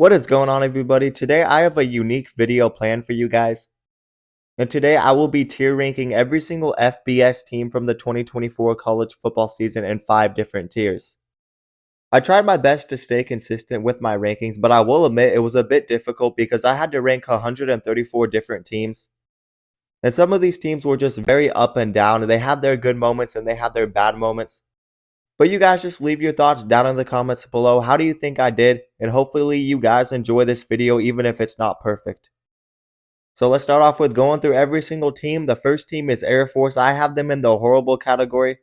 What is going on, everybody? Today I have a unique video planned for you guys. And today I will be tier ranking every single FBS team from the 2024 college football season in 5 different tiers. I tried my best to stay consistent with my rankings, but I will admit it was a bit difficult because I had to rank 134 different teams. And some of these teams were just very up and down, and they had their good moments and they had their bad moments. But you guys just leave your thoughts down in the comments below. How do you think I did? And hopefully you guys enjoy this video even if it's not perfect. So let's start off with going through every single team. The first team is Air Force. I have them in the horrible category.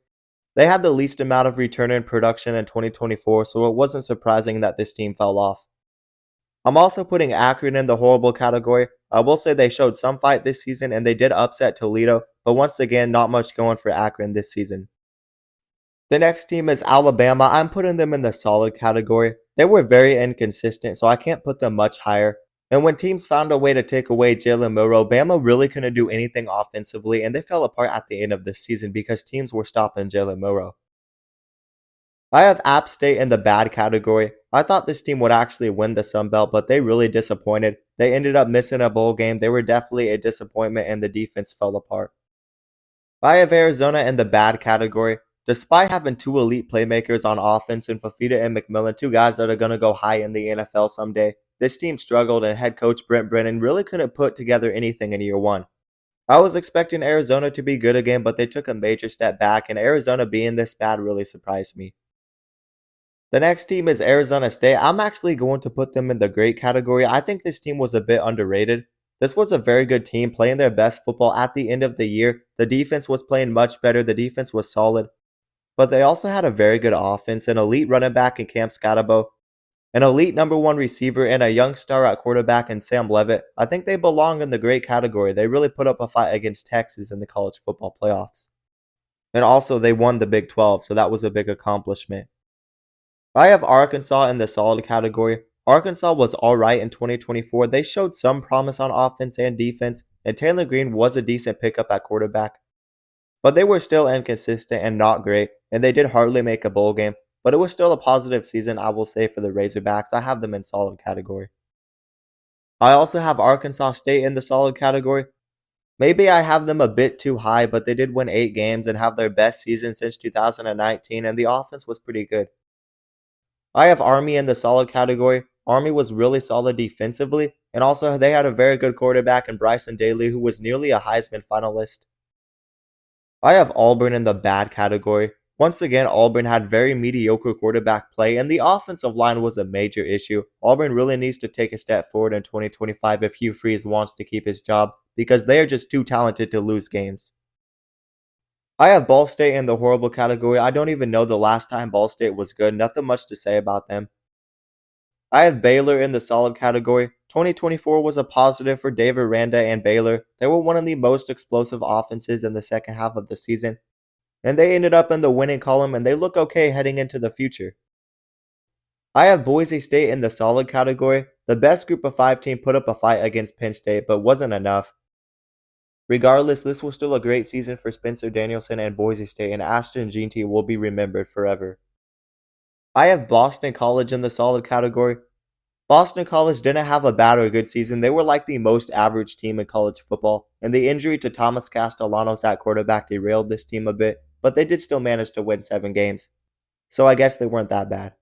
They had the least amount of return in production in 2024, so it wasn't surprising that this team fell off. I'm also putting Akron in the horrible category. I will say they showed some fight this season and they did upset Toledo, but once again, not much going for Akron this season. The next team is Alabama. I'm putting them in the solid category. They were very inconsistent, so I can't put them much higher. And when teams found a way to take away Jalen Milroe, Bama really couldn't do anything offensively, and they fell apart at the end of the season because teams were stopping Jalen Milroe. I have App State in the bad category. I thought this team would actually win the Sun Belt, but they really disappointed. They ended up missing a bowl game. They were definitely a disappointment, and the defense fell apart. I have Arizona in the bad category. Despite having two elite playmakers on offense in Fafita and McMillan, two guys that are going to go high in the NFL someday, this team struggled and head coach Brent Brennan really couldn't put together anything in year one. I was expecting Arizona to be good again, but they took a major step back, and Arizona being this bad really surprised me. The next team is Arizona State. I'm actually going to put them in the great category. I think this team was a bit underrated. This was a very good team playing their best football at the end of the year. The defense was playing much better. The defense was solid. But they also had a very good offense, an elite running back in Cam Scatabo, an elite number one receiver, and a young star at quarterback in Sam Levitt. I think they belong in the great category. They really put up a fight against Texas in the college football playoffs. And also, they won the Big 12, so that was a big accomplishment. I have Arkansas in the solid category. Arkansas was alright in 2024. They showed some promise on offense and defense, and Taylor Green was a decent pickup at quarterback. But they were still inconsistent and not great, and they did hardly make a bowl game. But it was still a positive season, I will say, for the Razorbacks. I have them in solid category. I also have Arkansas State in the solid category. Maybe I have them a bit too high, but they did win 8 games and have their best season since 2019, and the offense was pretty good. I have Army in the solid category. Army was really solid defensively, and also they had a very good quarterback in Bryson Daly, who was nearly a Heisman finalist. I have Auburn in the bad category. Once again, Auburn had very mediocre quarterback play, and the offensive line was a major issue. Auburn really needs to take a step forward in 2025 if Hugh Freeze wants to keep his job, because they are just too talented to lose games. I have Ball State in the horrible category. I don't even know the last time Ball State was good. Nothing much to say about them. I have Baylor in the solid category. 2024 was a positive for Dave Aranda and Baylor. They were one of the most explosive offenses in the second half of the season, and they ended up in the winning column, and they look okay heading into the future. I have Boise State in the solid category. The best group of 5 team put up a fight against Penn State, but wasn't enough. Regardless, this was still a great season for Spencer Danielson and Boise State, and Ashton Jeanty will be remembered forever. I have Boston College in the solid category. Boston College didn't have a bad or good season. They were like the most average team in college football, and the injury to Thomas Castellanos at quarterback derailed this team a bit, but they did still manage to win 7 games. So I guess they weren't that bad.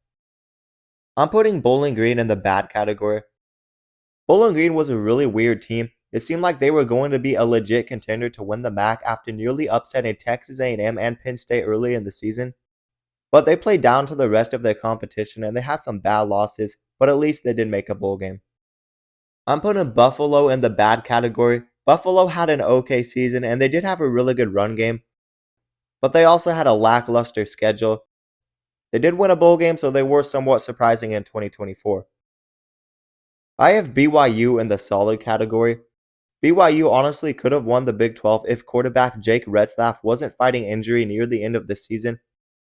I'm putting Bowling Green in the bad category. Bowling Green was a really weird team. It seemed like they were going to be a legit contender to win the MAC after nearly upsetting Texas A&M and Penn State early in the season. But they played down to the rest of their competition and they had some bad losses, but at least they did make a bowl game. I'm putting Buffalo in the bad category. Buffalo had an okay season and they did have a really good run game, but they also had a lackluster schedule. They did win a bowl game, so they were somewhat surprising in 2024. I have BYU in the solid category. BYU honestly could have won the Big 12 if quarterback Jake Retzlaff wasn't fighting injury near the end of the season.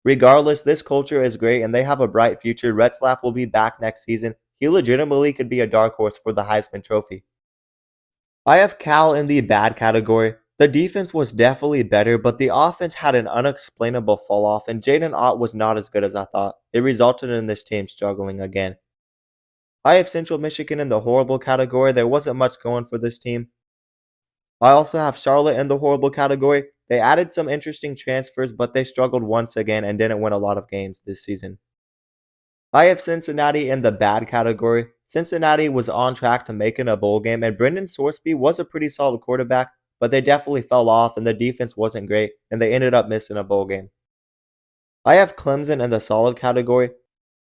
Regardless, this culture is great and they have a bright future. Retzlaff will be back next season. He legitimately could be a dark horse for the Heisman Trophy. I have Cal in the bad category. The defense was definitely better, but the offense had an unexplainable fall off, and Jaden Ott was not as good as I thought. It resulted in this team struggling again. I have Central Michigan in the horrible category. There wasn't much going for this team. I also have Charlotte in the horrible category. They added some interesting transfers, but they struggled once again and didn't win a lot of games this season. I have Cincinnati in the bad category. Cincinnati was on track to making a bowl game, and Brendan Sorsby was a pretty solid quarterback, but they definitely fell off, and the defense wasn't great, and they ended up missing a bowl game. I have Clemson in the solid category.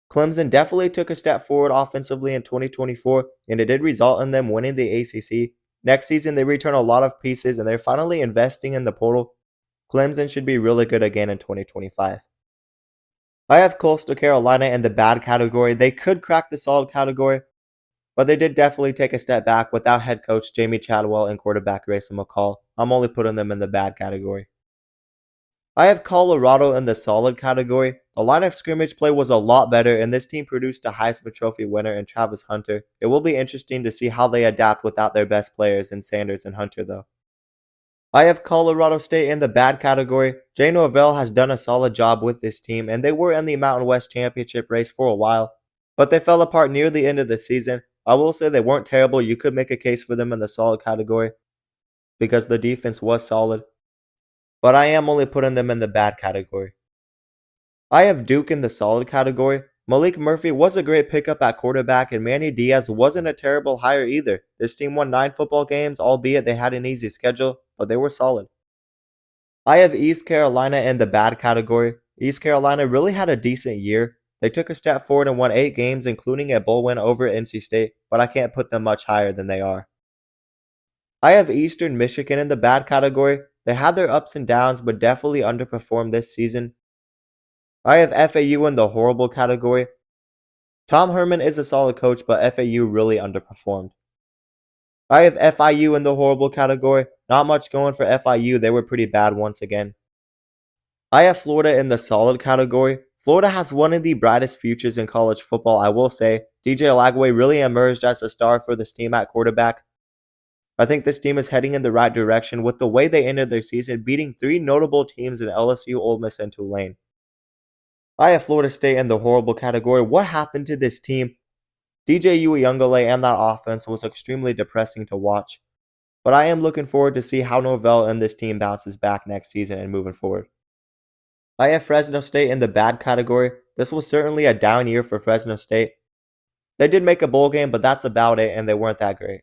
Clemson definitely took a step forward offensively in 2024, and it did result in them winning the ACC. Next season, they return a lot of pieces, and they're finally investing in the portal. Clemson should be really good again in 2025. I have Coastal Carolina in the bad category. They could crack the solid category, but they did definitely take a step back without head coach Jamie Chadwell and quarterback Grayson McCall. I'm only putting them in the bad category. I have Colorado in the solid category. The line of scrimmage play was a lot better, and this team produced a Heisman Trophy winner in Travis Hunter. It will be interesting to see how they adapt without their best players in Sanders and Hunter, though. I have Colorado State in the bad category. Jay Norvell has done a solid job with this team, and they were in the Mountain West Championship race for a while, but they fell apart near the end of the season. I will say they weren't terrible. You could make a case for them in the solid category because the defense was solid, but I am only putting them in the bad category. I have Duke in the solid category. Malik Murphy was a great pickup at quarterback, and Manny Diaz wasn't a terrible hire either. This team won 9 football games, albeit they had an easy schedule, but they were solid. I have East Carolina in the bad category. East Carolina really had a decent year. They took a step forward and won 8 games, including a bowl win over NC State, but I can't put them much higher than they are. I have Eastern Michigan in the bad category. They had their ups and downs, but definitely underperformed this season. I have FAU in the horrible category. Tom Herman is a solid coach, but FAU really underperformed. I have FIU in the horrible category. Not much going for FIU. They were pretty bad once again. I have Florida in the solid category. Florida has one of the brightest futures in college football, I will say. DJ Lagway really emerged as a star for this team at quarterback. I think this team is heading in the right direction with the way they ended their season, beating 3 notable teams in LSU, Ole Miss, and Tulane. I have Florida State in the horrible category. What happened to this team? DJ Uiagalelei and that offense was extremely depressing to watch. But I am looking forward to see how Norvell and this team bounces back next season and moving forward. I have Fresno State in the bad category. This was certainly a down year for Fresno State. They did make a bowl game, but that's about it, and they weren't that great.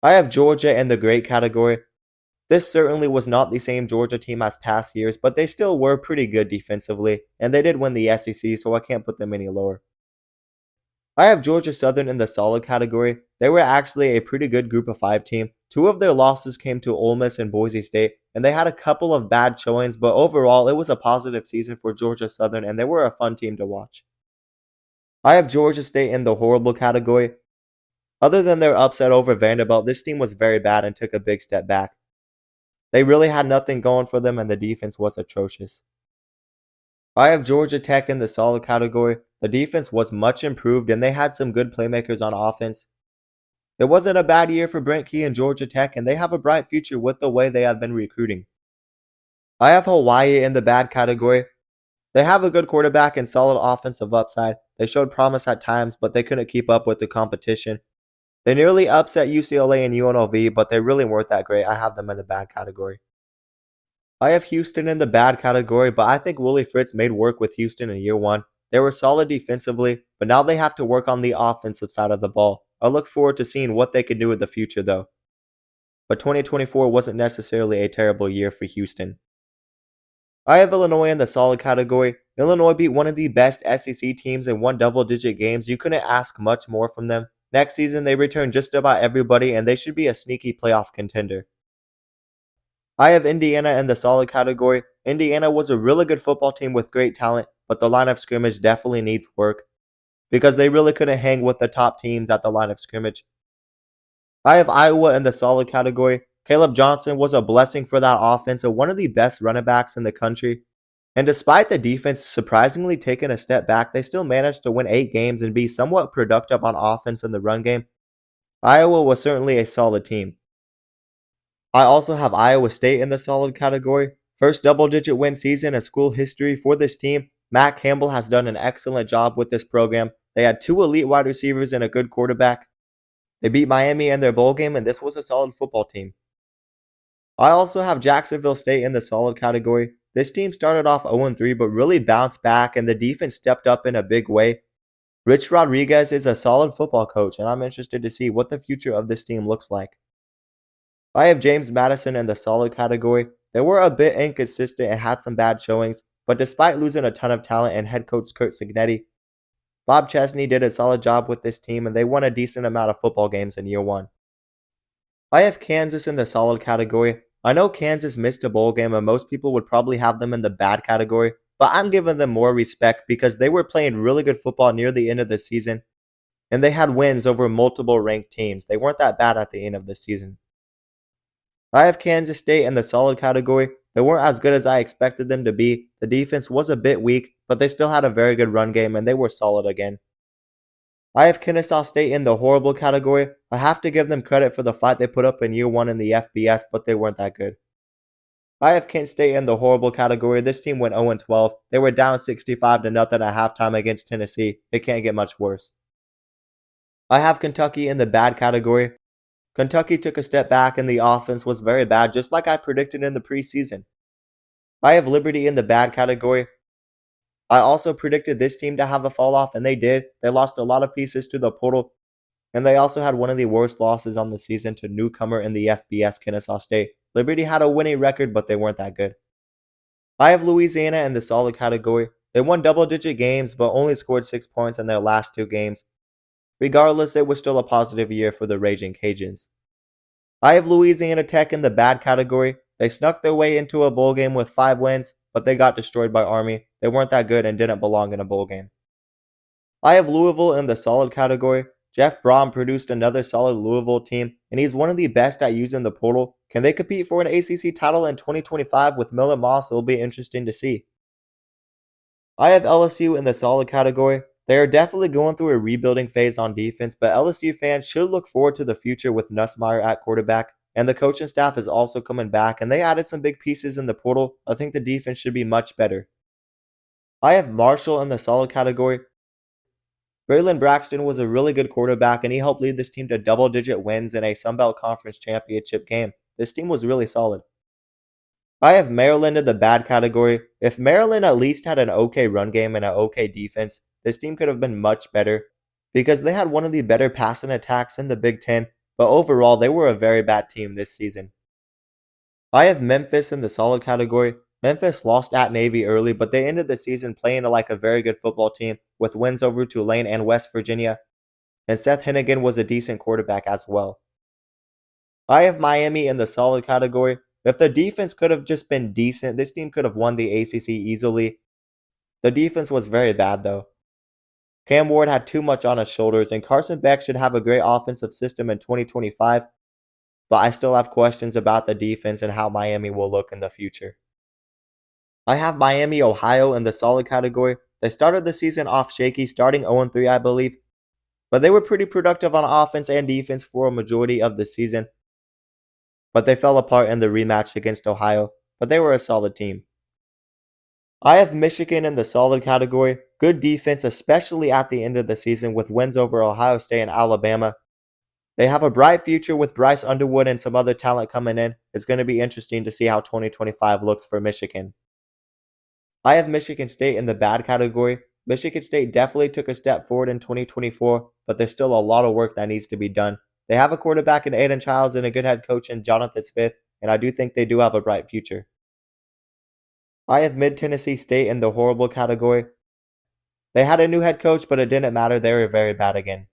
I have Georgia in the great category. This certainly was not the same Georgia team as past years, but they still were pretty good defensively, and they did win the SEC, so I can't put them any lower. I have Georgia Southern in the solid category. They were actually a pretty good group of 5 team. 2 of their losses came to Ole Miss and Boise State, and they had a couple of bad showings, but overall it was a positive season for Georgia Southern, and they were a fun team to watch. I have Georgia State in the horrible category. Other than their upset over Vanderbilt, this team was very bad and took a big step back. They really had nothing going for them, and the defense was atrocious. I have Georgia Tech in the solid category. The defense was much improved, and they had some good playmakers on offense. It wasn't a bad year for Brent Key and Georgia Tech, and they have a bright future with the way they have been recruiting. I have Hawaii in the bad category. They have a good quarterback and solid offensive upside. They showed promise at times, but they couldn't keep up with the competition. They nearly upset UCLA and UNLV, but they really weren't that great. I have them in the bad category. I have Houston in the bad category, but I think Willie Fritz made work with Houston in year 1. They were solid defensively, but now they have to work on the offensive side of the ball. I look forward to seeing what they can do in the future, though. But 2024 wasn't necessarily a terrible year for Houston. I have Illinois in the solid category. Illinois beat one of the best SEC teams and won double-digit games. You couldn't ask much more from them. Next season, they return just about everybody, and they should be a sneaky playoff contender. I have Indiana in the solid category. Indiana was a really good football team with great talent, but the line of scrimmage definitely needs work because they really couldn't hang with the top teams at the line of scrimmage. I have Iowa in the solid category. Caleb Johnson was a blessing for that offense and one of the best running backs in the country. And despite the defense surprisingly taking a step back, they still managed to win 8 games and be somewhat productive on offense in the run game. Iowa was certainly a solid team. I also have Iowa State in the solid category. First double-digit win season in school history for this team. Matt Campbell has done an excellent job with this program. They had two elite wide receivers and a good quarterback. They beat Miami in their bowl game, and this was a solid football team. I also have Jacksonville State in the solid category. This team started off 0-3 but really bounced back, and the defense stepped up in a big way. Rich Rodriguez is a solid football coach, and I'm interested to see what the future of this team looks like. I have James Madison in the solid category. They were a bit inconsistent and had some bad showings, but despite losing a ton of talent and head coach Kurt Cignetti, Bob Chesney did a solid job with this team, and they won a decent amount of football games in year one. I have Kansas in the solid category. I know Kansas missed a bowl game, and most people would probably have them in the bad category, but I'm giving them more respect because they were playing really good football near the end of the season, and they had wins over multiple ranked teams. They weren't that bad at the end of the season. I have Kansas State in the solid category. They weren't as good as I expected them to be. The defense was a bit weak, but they still had a very good run game, and they were solid again. I have Kennesaw State in the horrible category. I have to give them credit for the fight they put up in year one in the FBS, but they weren't that good. I have Kent State in the horrible category. This team went 0-12. They were down 65-0 at halftime against Tennessee. It can't get much worse. I have Kentucky in the bad category. Kentucky took a step back and the offense was very bad, just like I predicted in the preseason. I have Liberty in the bad category. I also predicted this team to have a fall off, and they did. They lost a lot of pieces to the portal, and they also had one of the worst losses on the season to newcomer in the FBS, Kennesaw State. Liberty had a winning record, but they weren't that good. I have Louisiana in the solid category. They won double-digit games, but only scored 6 points in their last two games. Regardless, it was still a positive year for the Raging Cajuns. I have Louisiana Tech in the bad category. They snuck their way into a bowl game with 5 wins, but they got destroyed by Army. They weren't that good and didn't belong in a bowl game. I have Louisville in the solid category. Jeff Brom produced another solid Louisville team, and he's one of the best at using the portal. Can they compete for an ACC title in 2025 with Millen Moss? It'll be interesting to see. I have LSU in the solid category. They are definitely going through a rebuilding phase on defense, but LSU fans should look forward to the future with Nussmeier at quarterback, and the coaching staff is also coming back, and they added some big pieces in the portal. I think the defense should be much better. I have Marshall in the solid category. Braylon Braxton was a really good quarterback, and he helped lead this team to double-digit wins in a Sun Belt Conference championship game. This team was really solid. I have Maryland in the bad category. If Maryland at least had an okay run game and an okay defense, this team could have been much better because they had one of the better passing attacks in the Big Ten, but overall, they were a very bad team this season. I have Memphis in the solid category. Memphis lost at Navy early, but they ended the season playing like a very good football team with wins over Tulane and West Virginia, and Seth Hennigan was a decent quarterback as well. I have Miami in the solid category. If the defense could have just been decent, this team could have won the ACC easily. The defense was very bad, though. Cam Ward had too much on his shoulders, and Carson Beck should have a great offensive system in 2025, but I still have questions about the defense and how Miami will look in the future. I have Miami, Ohio in the solid category. They started the season off shaky, starting 0-3, I believe, but they were pretty productive on offense and defense for a majority of the season. But they fell apart in the rematch against Ohio, but they were a solid team. I have Michigan in the solid category. Good defense, especially at the end of the season with wins over Ohio State and Alabama. They have a bright future with Bryce Underwood and some other talent coming in. It's going to be interesting to see how 2025 looks for Michigan. I have Michigan State in the bad category. Michigan State definitely took a step forward in 2024, but there's still a lot of work that needs to be done. They have a quarterback in Aiden Childs and a good head coach in Jonathan Smith, and I do think they do have a bright future. I have Mid-Tennessee State in the horrible category. They had a new head coach, but it didn't matter. They were very bad again.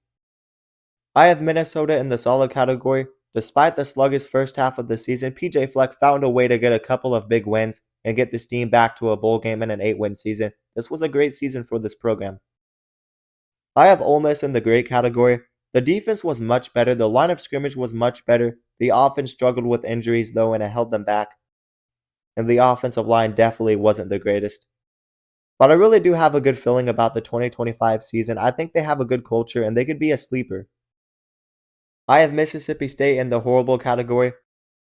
I have Minnesota in the solid category. Despite the sluggish first half of the season, PJ Fleck found a way to get a couple of big wins and get this team back to a bowl game and an 8-win season. This was a great season for this program. I have Ole Miss in the great category. The defense was much better. The line of scrimmage was much better. The offense struggled with injuries, though, and it held them back. And the offensive line definitely wasn't the greatest. But I really do have a good feeling about the 2025 season. I think they have a good culture, and they could be a sleeper. I have Mississippi State in the horrible category.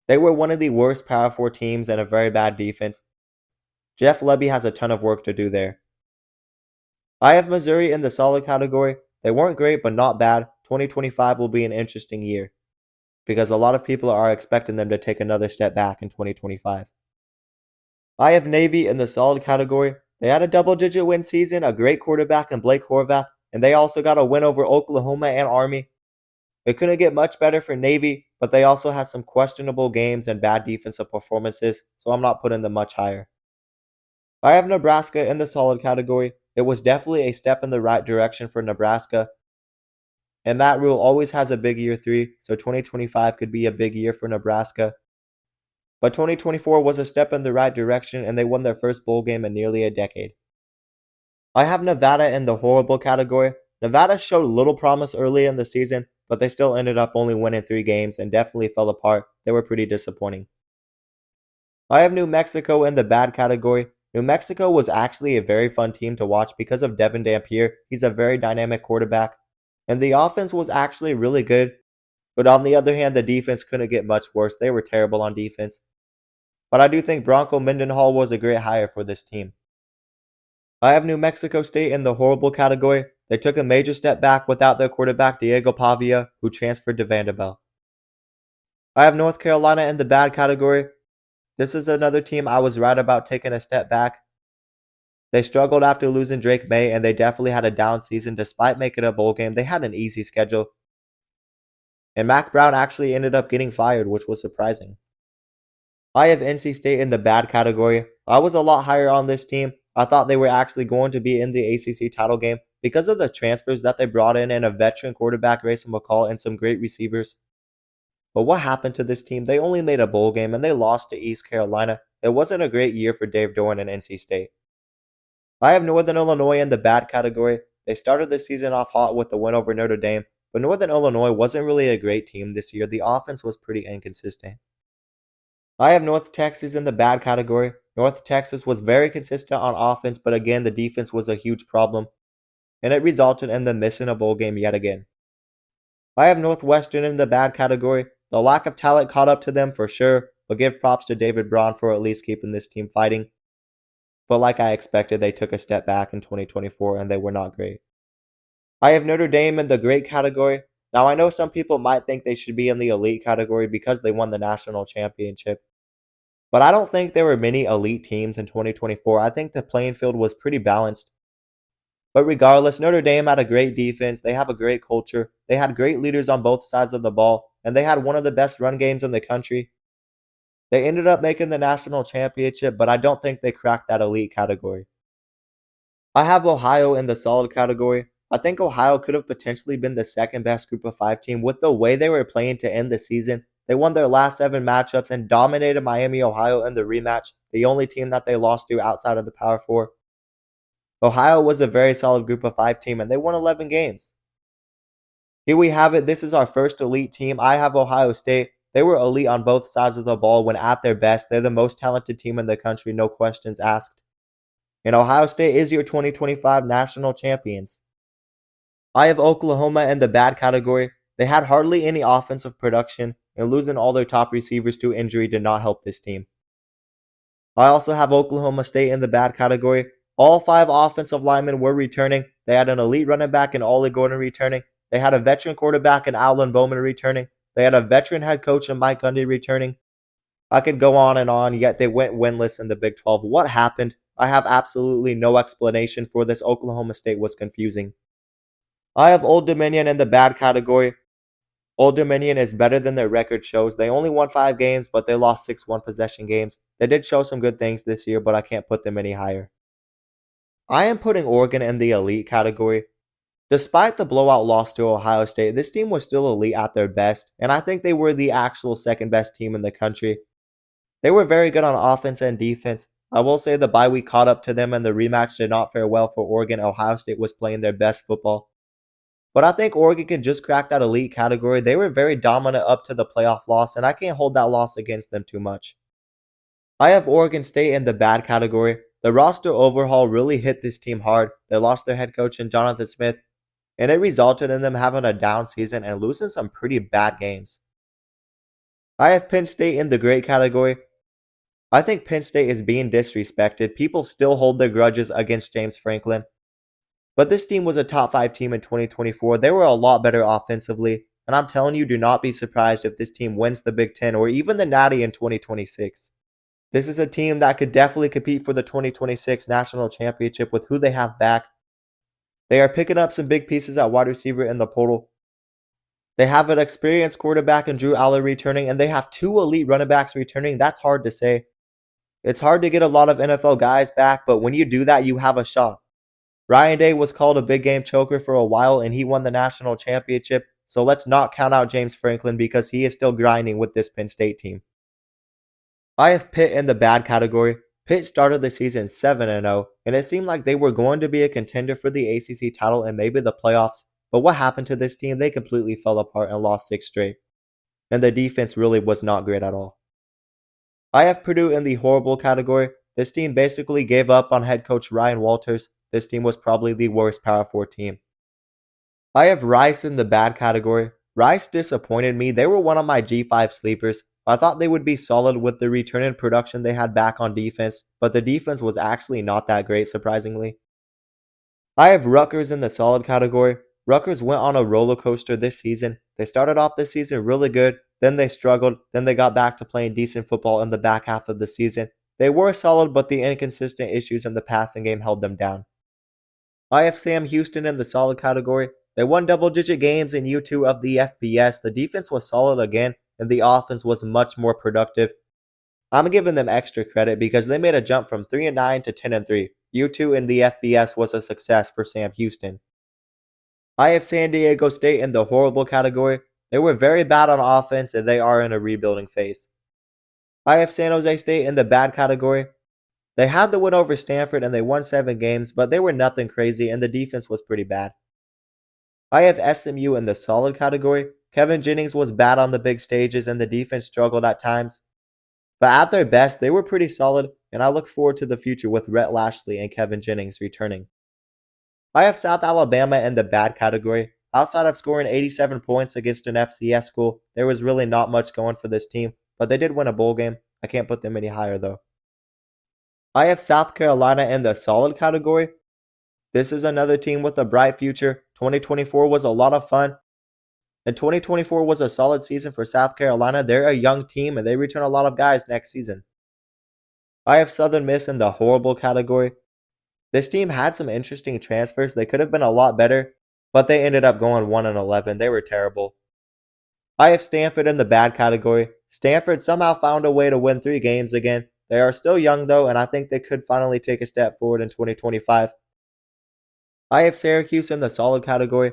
They were one of the worst Power 4 teams and a very bad defense. Jeff Lebby has a ton of work to do there. I have Missouri in the solid category. They weren't great, but not bad. 2025 will be an interesting year because a lot of people are expecting them to take another step back in 2025. I have Navy in the solid category. They had a double-digit win season, a great quarterback in Blake Horvath, and they also got a win over Oklahoma and Army. It couldn't get much better for Navy, but they also had some questionable games and bad defensive performances, so I'm not putting them much higher. I have Nebraska in the solid category. It was definitely a step in the right direction for Nebraska, and Matt Rule always has a big year 3, so 2025 could be a big year for Nebraska. But 2024 was a step in the right direction, and they won their first bowl game in nearly a decade. I have Nevada in the horrible category. Nevada showed little promise early in the season, but they still ended up only winning 3 games and definitely fell apart. They were pretty disappointing. I have New Mexico in the bad category. New Mexico was actually a very fun team to watch because of Devin Dampier. He's a very dynamic quarterback. And the offense was actually really good. But on the other hand, the defense couldn't get much worse. They were terrible on defense. But I do think Bronco Mendenhall was a great hire for this team. I have New Mexico State in the horrible category. They took a major step back without their quarterback Diego Pavia, who transferred to Vanderbilt. I have North Carolina in the bad category. This is another team I was right about taking a step back. They struggled after losing Drake May, and they definitely had a down season despite making a bowl game. They had an easy schedule. And Mac Brown actually ended up getting fired, which was surprising. I have NC State in the bad category. I was a lot higher on this team. I thought they were actually going to be in the ACC title game because of the transfers that they brought in and a veteran quarterback, Grayson McCall, and some great receivers. But what happened to this team? They only made a bowl game and they lost to East Carolina. It wasn't a great year for Dave Doeren and NC State. I have Northern Illinois in the bad category. They started the season off hot with the win over Notre Dame, but Northern Illinois wasn't really a great team this year. The offense was pretty inconsistent. I have North Texas in the bad category. North Texas was very consistent on offense, but again, the defense was a huge problem, and it resulted in them missing a bowl game yet again. I have Northwestern in the bad category. The lack of talent caught up to them for sure, but give props to David Braun for at least keeping this team fighting. But like I expected, they took a step back in 2024 and they were not great. I have Notre Dame in the great category. Now I know some people might think they should be in the elite category because they won the national championship. But I don't think there were many elite teams in 2024. I think the playing field was pretty balanced. But regardless, Notre Dame had a great defense. They have a great culture. They had great leaders on both sides of the ball, and they had one of the best run games in the country. They ended up making the national championship, but I don't think they cracked that elite category. I have Ohio in the solid category. I think Ohio could have potentially been the second best Group of 5 team with the way they were playing to end the season. They won their last 7 matchups and dominated Miami, Ohio in the rematch, the only team that they lost to outside of the Power 4. Ohio was a very solid Group of 5 team, and they won 11 games. Here we have it. This is our first elite team. I have Ohio State. They were elite on both sides of the ball when at their best. They're the most talented team in the country, no questions asked. And Ohio State is your 2025 national champions. I have Oklahoma in the bad category. They had hardly any offensive production, and losing all their top receivers to injury did not help this team. I also have Oklahoma State in the bad category. All 5 offensive linemen were returning. They had an elite running back in Ollie Gordon returning. They had a veteran quarterback in Alan Bowman returning. They had a veteran head coach in Mike Gundy returning. I could go on, yet they went winless in the Big 12. What happened? I have absolutely no explanation for this. Oklahoma State was confusing. I have Old Dominion in the bad category. Old Dominion is better than their record shows. They only won 5 games, but they lost 6 one-possession games. They did show some good things this year, but I can't put them any higher. I am putting Oregon in the elite category. Despite the blowout loss to Ohio State, this team was still elite at their best, and I think they were the actual second best team in the country. They were very good on offense and defense. I will say the bye week caught up to them and the rematch did not fare well for Oregon. Ohio State was playing their best football. But I think Oregon can just crack that elite category. They were very dominant up to the playoff loss, and I can't hold that loss against them too much. I have Oregon State in the bad category. The roster overhaul really hit this team hard. They lost their head coach in Jonathan Smith, and it resulted in them having a down season and losing some pretty bad games. I have Penn State in the great category. I think Penn State is being disrespected. People still hold their grudges against James Franklin. But this team was a top 5 team in 2024. They were a lot better offensively, and I'm telling you, do not be surprised if this team wins the Big Ten or even the Natty in 2026. This is a team that could definitely compete for the 2026 national championship with who they have back. They are picking up some big pieces at wide receiver in the portal. They have an experienced quarterback in Drew Aller returning, and they have 2 elite running backs returning. That's hard to say. It's hard to get a lot of NFL guys back, but when you do that, you have a shot. Ryan Day was called a big game choker for a while, and he won the national championship, so let's not count out James Franklin because he is still grinding with this Penn State team. I have Pitt in the bad category. Pitt started the season 7-0, and it seemed like they were going to be a contender for the ACC title and maybe the playoffs, but what happened to this team? They completely fell apart and lost 6 straight, and the defense really was not great at all. I have Purdue in the horrible category. This team basically gave up on head coach Ryan Walters. This team was probably the worst Power 4 team. I have Rice in the bad category. Rice disappointed me. They were one of my G5 sleepers. I thought they would be solid with the return in production they had back on defense, but the defense was actually not that great, surprisingly. I have Rutgers in the solid category. Rutgers went on a roller coaster this season. They started off this season really good, then they struggled, then they got back to playing decent football in the back half of the season. They were solid, but the inconsistent issues in the passing game held them down. I have Sam Houston in the solid category. They won double-digit games in U2 of the FBS. The defense was solid again, and the offense was much more productive. I'm giving them extra credit because they made a jump from 3-9 to 10-3. U2 in the FBS was a success for Sam Houston. I have San Diego State in the horrible category. They were very bad on offense, and they are in a rebuilding phase. I have San Jose State in the bad category. They had the win over Stanford and they won 7 games, but they were nothing crazy and the defense was pretty bad. I have SMU in the solid category. Kevin Jennings was bad on the big stages and the defense struggled at times. But at their best, they were pretty solid, and I look forward to the future with Rhett Lashley and Kevin Jennings returning. I have South Alabama in the bad category. Outside of scoring 87 points against an FCS school, there was really not much going for this team, but they did win a bowl game. I can't put them any higher though. I have South Carolina in the solid category. This is another team with a bright future. 2024 was a lot of fun, and 2024 was a solid season for South Carolina. They're a young team, and they return a lot of guys next season. I have Southern Miss in the horrible category. This team had some interesting transfers. They could have been a lot better, but they ended up going 1-11. They were terrible. I have Stanford in the bad category. Stanford somehow found a way to win 3 games again. They are still young though, and I think they could finally take a step forward in 2025. I have Syracuse in the solid category.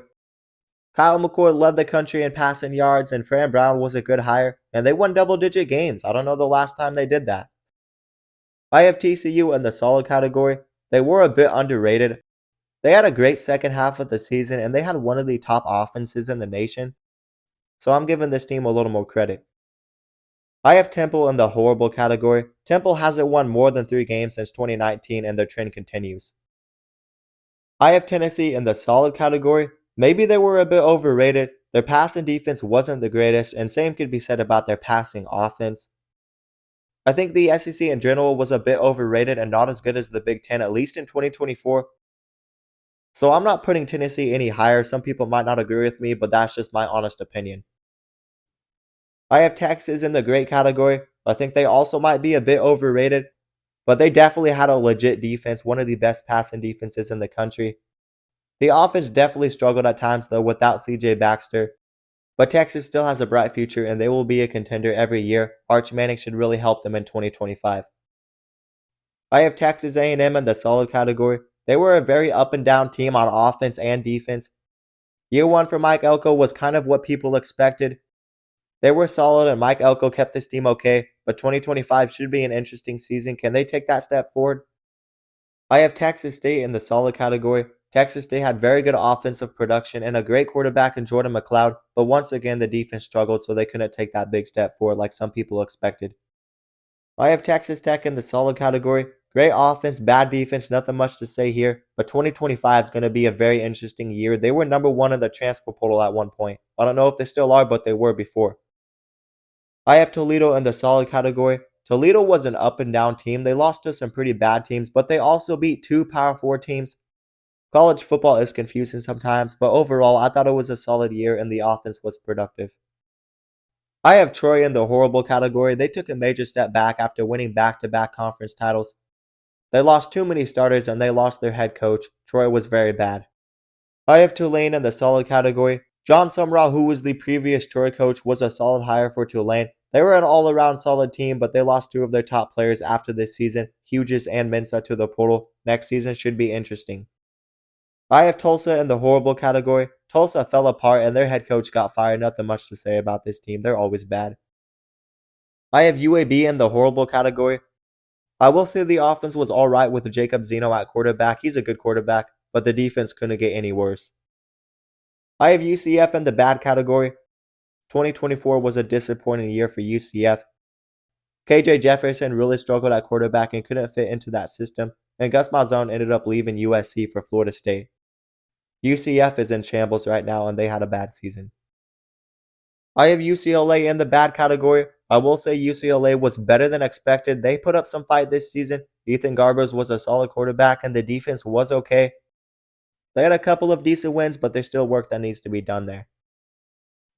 Kyle McCord led the country in passing yards, and Fran Brown was a good hire, and they won double-digit games. I don't know the last time they did that. I have TCU in the solid category. They were a bit underrated. They had a great second half of the season, and they had one of the top offenses in the nation. So I'm giving this team a little more credit. I have Temple in the horrible category. Temple hasn't won more than 3 games since 2019, and their trend continues. I have Tennessee in the solid category. Maybe they were a bit overrated. Their passing defense wasn't the greatest, and same could be said about their passing offense. I think the SEC in general was a bit overrated and not as good as the Big Ten, at least in 2024. So I'm not putting Tennessee any higher. Some people might not agree with me, but that's just my honest opinion. I have Texas in the great category. I think they also might be a bit overrated, but they definitely had a legit defense, one of the best passing defenses in the country. The offense definitely struggled at times, though, without CJ Baxter. But Texas still has a bright future, and they will be a contender every year. Arch Manning should really help them in 2025. I have Texas A&M in the solid category. They were a very up-and-down team on offense and defense. Year 1 for Mike Elko was kind of what people expected. They were solid, and Mike Elko kept this team okay, but 2025 should be an interesting season. Can they take that step forward? I have Texas State in the solid category. Texas State had very good offensive production and a great quarterback in Jordan McLeod, but once again the defense struggled, so they couldn't take that big step forward like some people expected. I have Texas Tech in the solid category. Great offense, bad defense, nothing much to say here, but 2025 is going to be a very interesting year. They were number 1 in the transfer portal at one point. I don't know if they still are, but they were before. I have Toledo in the solid category. Toledo was an up and down team. They lost to some pretty bad teams, but they also beat 2 Power 4 teams. College football is confusing sometimes, but overall, I thought it was a solid year and the offense was productive. I have Troy in the horrible category. They took a major step back after winning back-to-back conference titles. They lost too many starters and they lost their head coach. Troy was very bad. I have Tulane in the solid category. John Sumrall, who was the previous Troy coach, was a solid hire for Tulane. They were an all-around solid team, but they lost two of their top players after this season, Hughes and Mensah, to the portal. Next season should be interesting. I have Tulsa in the horrible category. Tulsa fell apart and their head coach got fired. Nothing much to say about this team. They're always bad. I have UAB in the horrible category. I will say the offense was alright with Jacob Zeno at quarterback. He's a good quarterback, but the defense couldn't get any worse. I have UCF in the bad category. 2024 was a disappointing year for UCF. KJ Jefferson really struggled at quarterback and couldn't fit into that system, and Gus Malzahn ended up leaving USC for Florida State. UCF is in shambles right now and they had a bad season. I have UCLA in the bad category. I will say UCLA was better than expected. They put up some fight this season. Ethan Garbers was a solid quarterback and the defense was okay. They had a couple of decent wins, but there's still work that needs to be done there.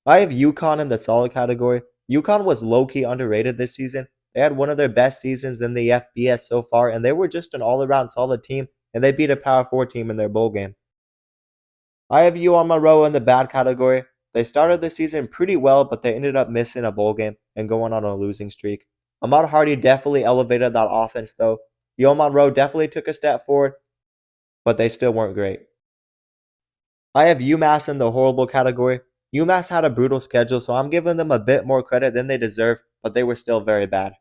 I have UConn in the solid category. UConn was low-key underrated this season. They had one of their best seasons in the FBS so far, and they were just an all-around solid team, and they beat a Power 4 team in their bowl game. I have UL Monroe in the bad category. They started the season pretty well, but they ended up missing a bowl game and going on a losing streak. Ahmad Hardy definitely elevated that offense, though. UL Monroe definitely took a step forward, but they still weren't great. I have UMass in the horrible category. UMass had a brutal schedule, so I'm giving them a bit more credit than they deserve, but they were still very bad.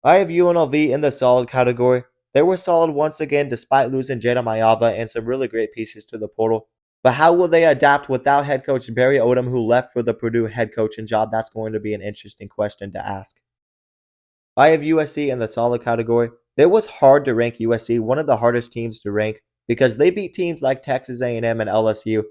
I have UNLV in the solid category. They were solid once again despite losing Jada Mayava and some really great pieces to the portal. But how will they adapt without head coach Barry Odom, who left for the Purdue head coaching job? That's going to be an interesting question to ask. I have USC in the solid category. It was hard to rank USC, one of the hardest teams to rank, because they beat teams like Texas A&M and LSU.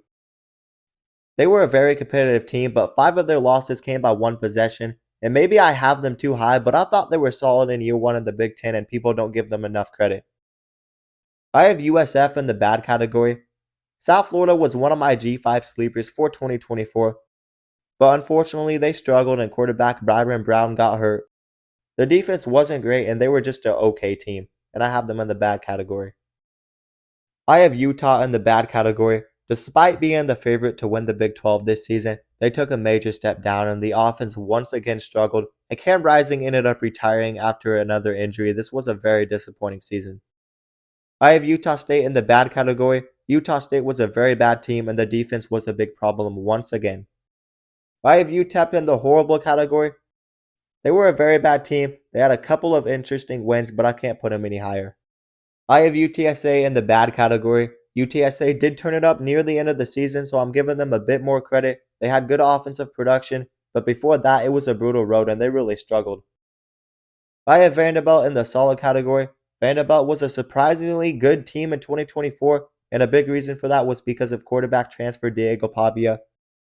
They were a very competitive team, but 5 of their losses came by 1 possession. And maybe I have them too high, but I thought they were solid in year 1 in the Big Ten and people don't give them enough credit. I have USF in the bad category. South Florida was one of my G5 sleepers for 2024, but unfortunately they struggled and quarterback Byron Brown got hurt. The defense wasn't great and they were just an okay team, and I have them in the bad category. I have Utah in the bad category. Despite being the favorite to win the Big 12 this season, they took a major step down and the offense once again struggled, and Cam Rising ended up retiring after another injury. This was a very disappointing season. I have Utah State in the bad category. Utah State was a very bad team and the defense was a big problem once again. I have UTEP in the horrible category. They were a very bad team. They had a couple of interesting wins, but I can't put them any higher. I have UTSA in the bad category. UTSA did turn it up near the end of the season, so I'm giving them a bit more credit. They had good offensive production, but before that, it was a brutal road and they really struggled. I have Vanderbilt in the solid category. Vanderbilt was a surprisingly good team in 2024, and a big reason for that was because of quarterback transfer Diego Pavia.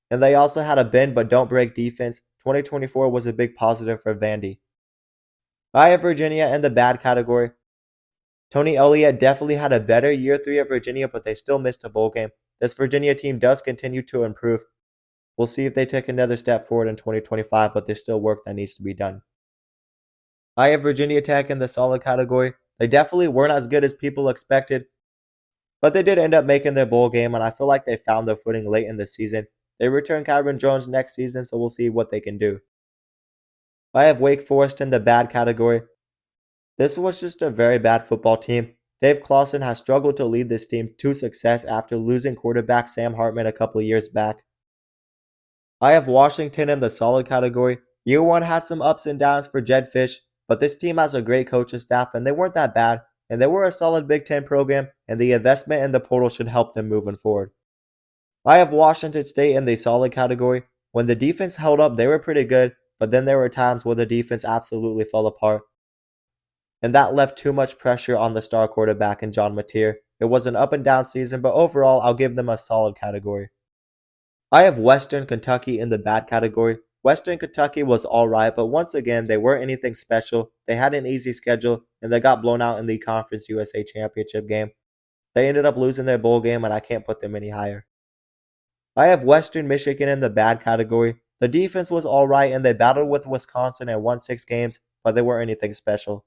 And they also had a bend but don't break defense. 2024 was a big positive for Vandy. I have Virginia in the bad category. Tony Elliott definitely had a better year 3 at Virginia, but they still missed a bowl game. This Virginia team does continue to improve. We'll see if they take another step forward in 2025, but there's still work that needs to be done. I have Virginia Tech in the solid category. They definitely weren't as good as people expected, but they did end up making their bowl game, and I feel like they found their footing late in the season. They return Kyron Jones next season, so we'll see what they can do. I have Wake Forest in the bad category. This was just a very bad football team. Dave Clawson has struggled to lead this team to success after losing quarterback Sam Hartman a couple of years back. I have Washington in the solid category. Year 1 had some ups and downs for Jed Fish, but this team has a great coaching staff and they weren't that bad, and they were a solid Big Ten program, and the investment in the portal should help them moving forward. I have Washington State in the solid category. When the defense held up, they were pretty good, but then there were times where the defense absolutely fell apart, and that left too much pressure on the star quarterback in John Mateer. It was an up and down season, but overall, I'll give them a solid category. I have Western Kentucky in the bad category. Western Kentucky was alright, but once again, they weren't anything special. They had an easy schedule, and they got blown out in the Conference USA Championship game. They ended up losing their bowl game, and I can't put them any higher. I have Western Michigan in the bad category. The defense was alright, and they battled with Wisconsin and won 6 games, but they weren't anything special.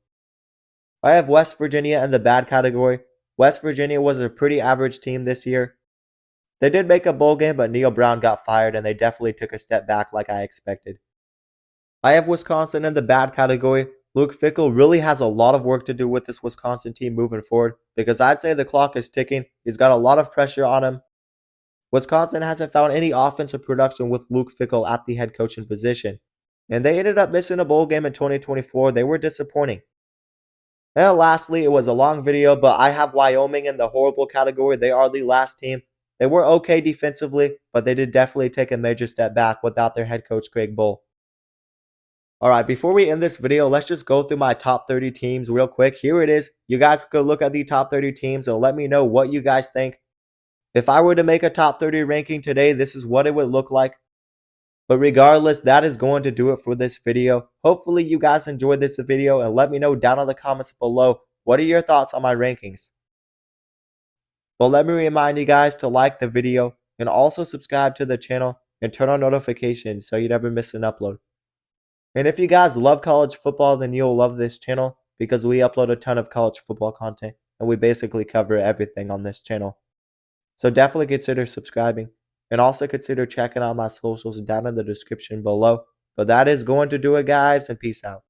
I have West Virginia in the bad category. West Virginia was a pretty average team this year. They did make a bowl game, but Neil Brown got fired, and they definitely took a step back like I expected. I have Wisconsin in the bad category. Luke Fickell really has a lot of work to do with this Wisconsin team moving forward because I'd say the clock is ticking. He's got a lot of pressure on him. Wisconsin hasn't found any offensive production with Luke Fickell at the head coaching position, and they ended up missing a bowl game in 2024. They were disappointing. And lastly, it was a long video, but I have Wyoming in the horrible category. They are the last team. They were okay defensively, but they did definitely take a major step back without their head coach, Greg Bull. Alright, before we end this video, let's just go through my top 30 teams real quick. Here it is. You guys go look at the top 30 teams and let me know what you guys think. If I were to make a top 30 ranking today, this is what it would look like. But regardless, that is going to do it for this video. Hopefully you guys enjoyed this video and let me know down in the comments below what are your thoughts on my rankings. But let me remind you guys to like the video and also subscribe to the channel and turn on notifications so you never miss an upload. And if you guys love college football, then you'll love this channel because we upload a ton of college football content and we basically cover everything on this channel. So definitely consider subscribing and also consider checking out my socials down in the description below. But that is going to do it, guys, and peace out.